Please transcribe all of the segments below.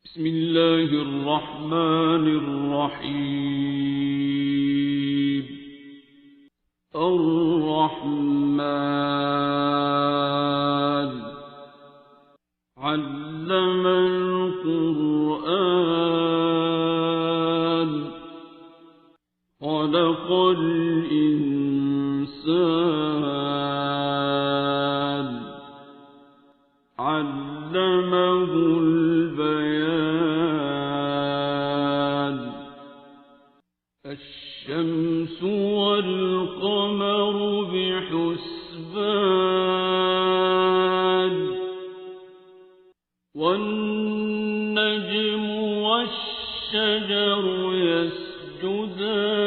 بسم الله الرحمن الرحيم. الرحمن علم القرآن خلق الإنسان علمه البيان. الشمس والقمر بحسبان والنجم والشجر يسجدان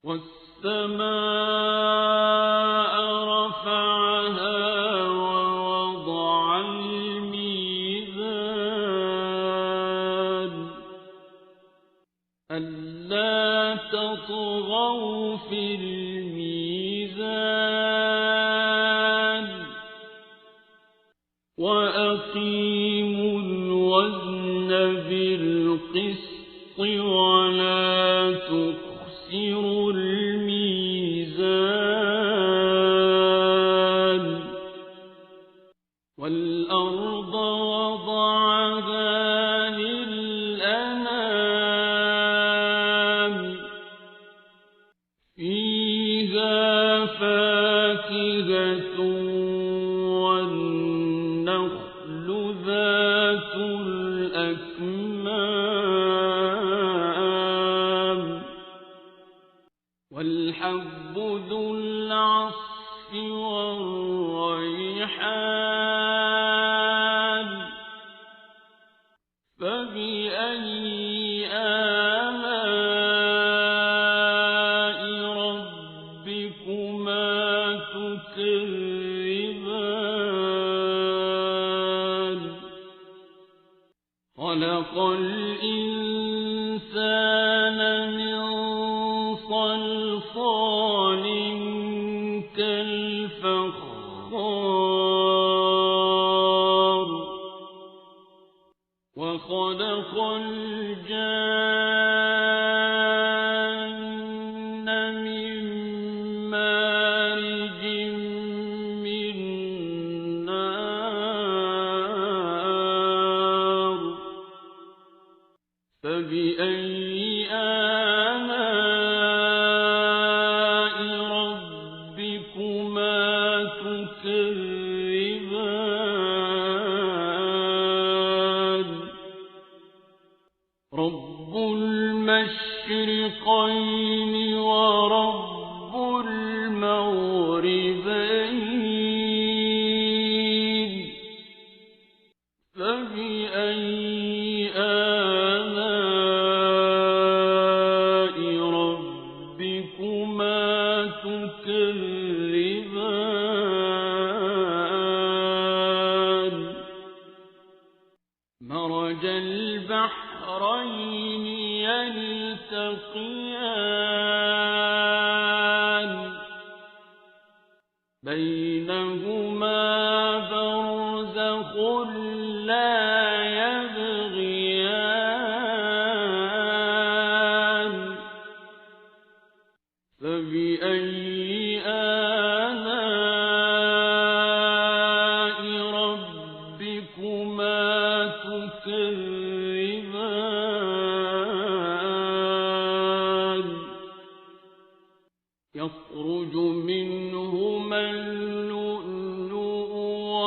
والسماء رفعها ووضع الميزان ألا تطغوا في الميزان وأقيموا الوزن بالقسط ولا تخسروا الميزان. والأرض وضعها للأنام فيها فاكهة والنخل ذات الأكمام والحب ذو العصف والريحان فبأي آلاء ربكما تكذبان. خلق الإنسان من صلصال كالفخار وخلق الجان من مارج من نار فبأي آلاء ربكما تكذبان. رب المشرقين ورب المغربين فبأي آلاء ربكما تكذبان. مرج البحرين يلتقيان بينهما برزخ لا يبغيان فبأي آلاء ربكما تكذبان. يخرج منهما اللؤلؤ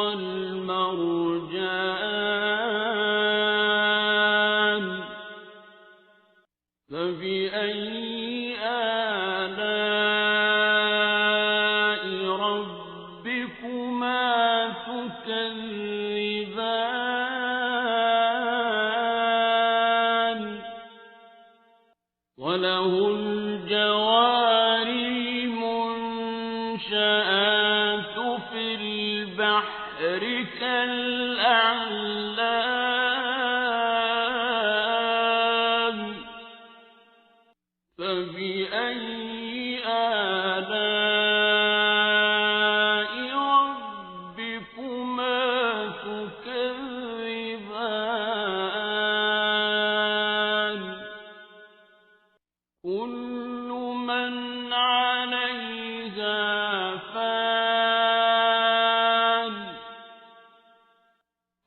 والمرجان فبأي آلاء ربكما تكذبان. وله الجوار المنشآت في البحر كالأعلام فبأي آلاء ربكما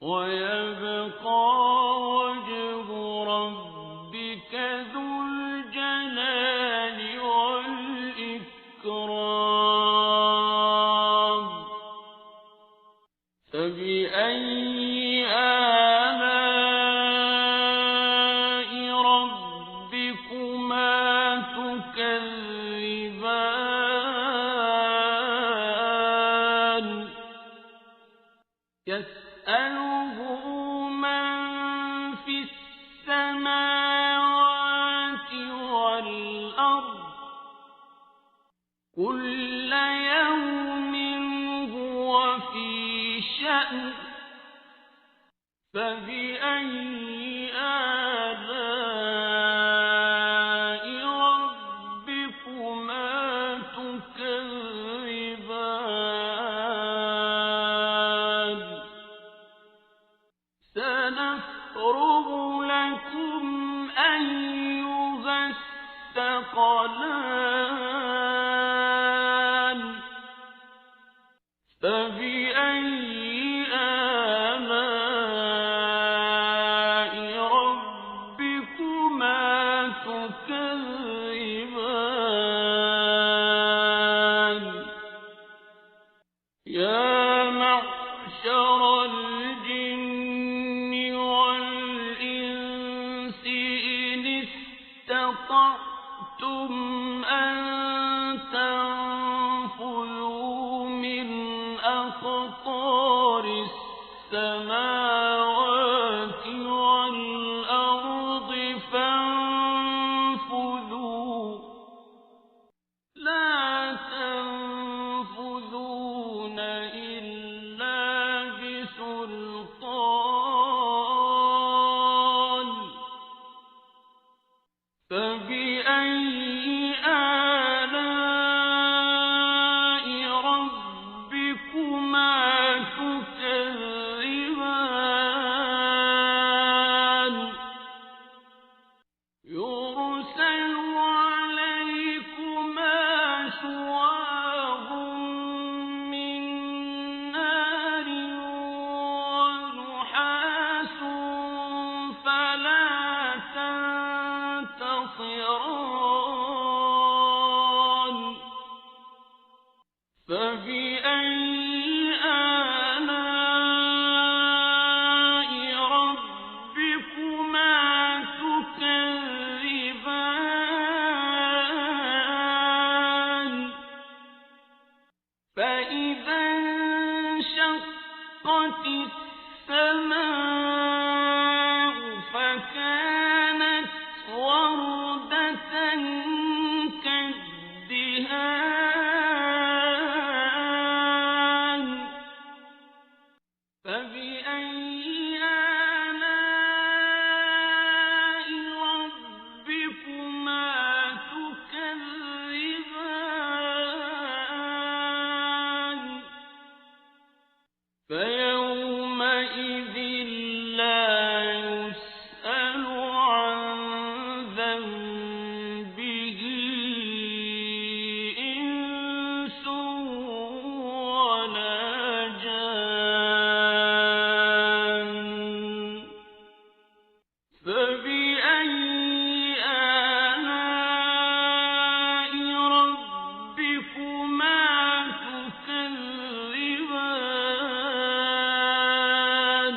ويبقى وجه ربك ذو الجلال والإكرام فبأي آلاء ربكما تكذبان يسأله من في السماوات والأرض كل يوم هو في شأن فبأي آلاء ربكما تكذبان سنفرغ لكم أيها الثقلان فبأي آلاء ربكما تكذبان يا معشر الجن والإنس إن استطعتم أن تنفذوا من أقطار السماوات والأرض فانفذوا لا تنفذون إلا بسلطان فبأي آلاء ربكما تكذبان يرسل عليكما شواظ من نار ونحاس فلا تنتصران فبأي آلاء ربكما تكذبان فإذا انشقت السماء فكانت وردة كالدهان فبأي آلاء ربكما تكذبان فيومئذ لا يسأل عن ذنبه إنس ولا جان فبأي آلاء ربكما تكذبان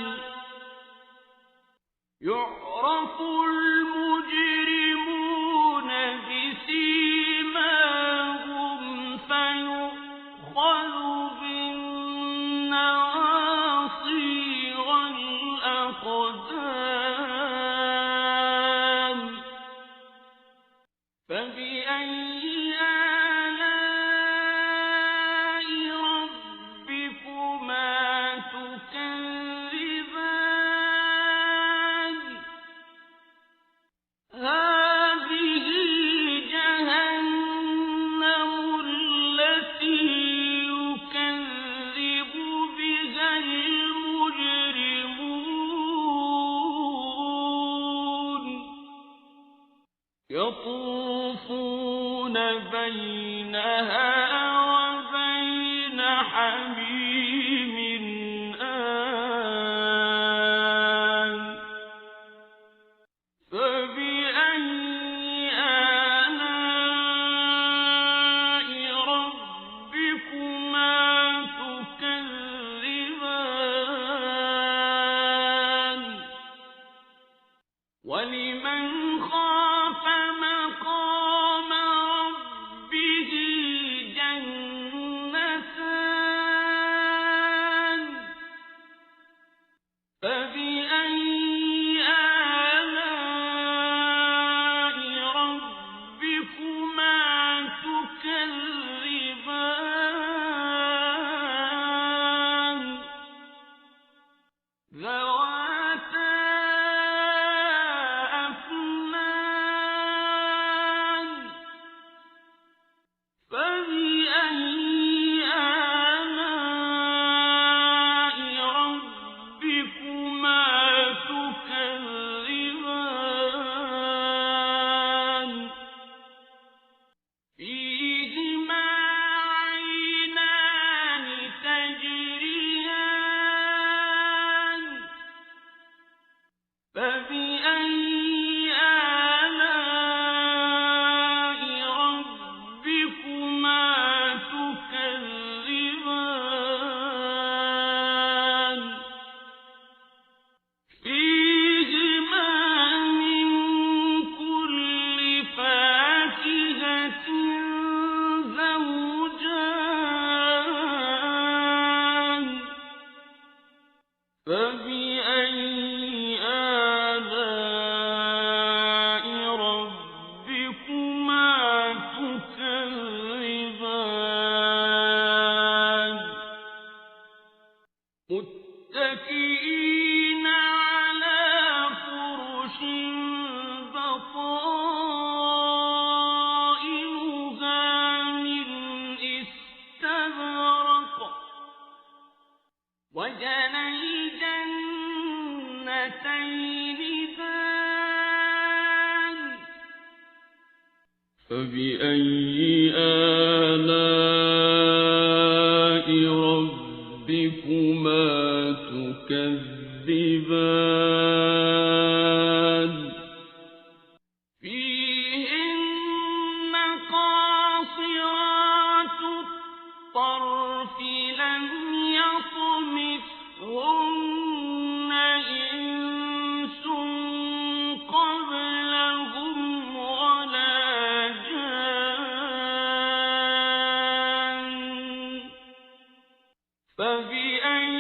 يعرف المجرمون بسيماهم فيؤخذ بالنواصي والأقدام فبأي آلاء ربكما تكذبان هذه جهنم التي يكذب بها المجرمون يطوفون بينها وبين حميم آن فبأي آلاء ربكما تكذبان ذواتا أفنان فبأي آلاء ربكما تكذبان فيهما عينان تجريان فبأي آلاء ربكما تكذبان فيهما من كل فاكهة زوجان فبأي آلاء ربكما تكذبان متكئين على فرش بطائنها من استبرق وجنى الجنتين دان فبأي آلاء ربكما تكذبان فيهن قاصرات الطرف لم يطمثهن إنس قبلهم ولا جان فبأي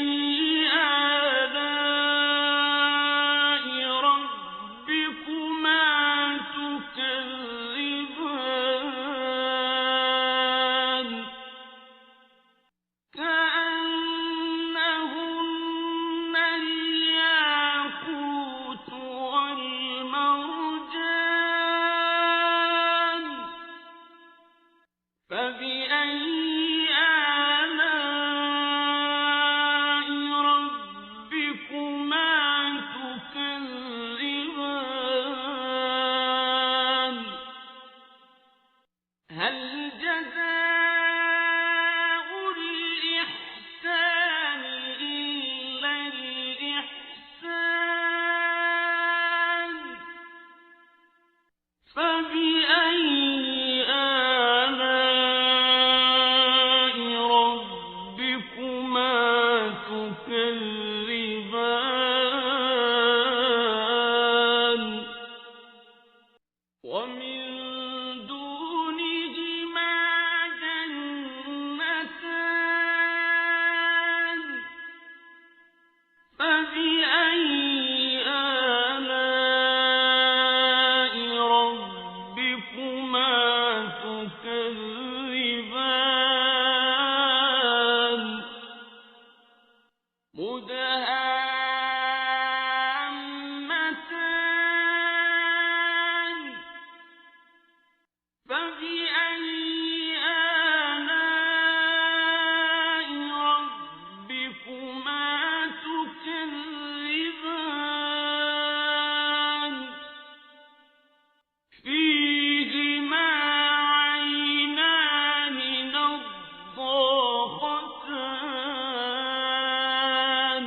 آلاء ربكما تكذبان كأنهن الياقوت والمرجان فبأي آلاء ربكما تكذبان هل جزاء الإحسان إلا الإحسان فبأي آلاء ربكما تكذبان ومن دونهما جنتان فبأي آلاء ربكما تكذبان مدهامتان فبأي آلاء ربكما تكذبان فيهما عينان نضاختان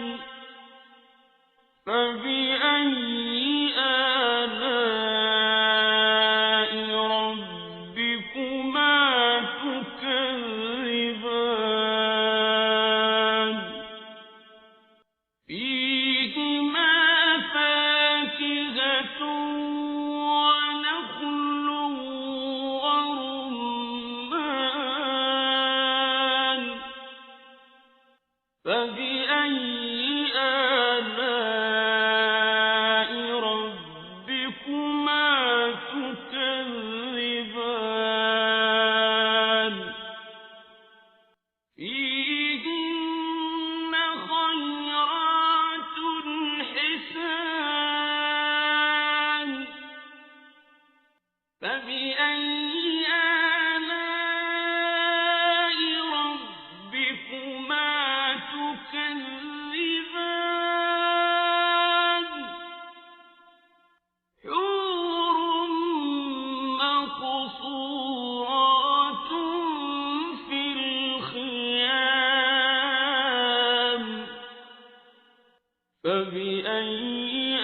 فبأي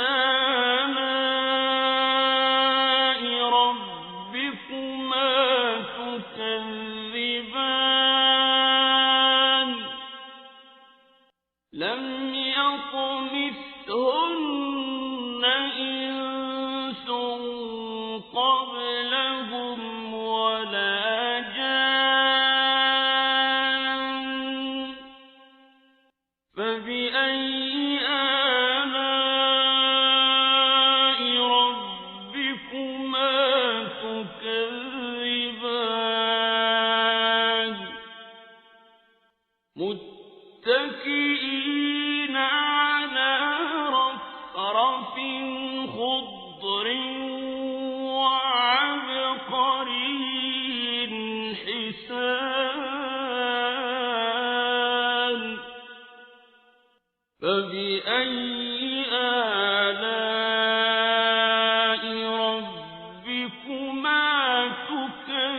آلاء ربكما تكذبان لم يطمثهن إنس قبلهم ولا جان فبأي آلاء ربكما تكذبان متكئين على رفرف خضر وعبقري حسان فبأي آلاء ربكما تكذبان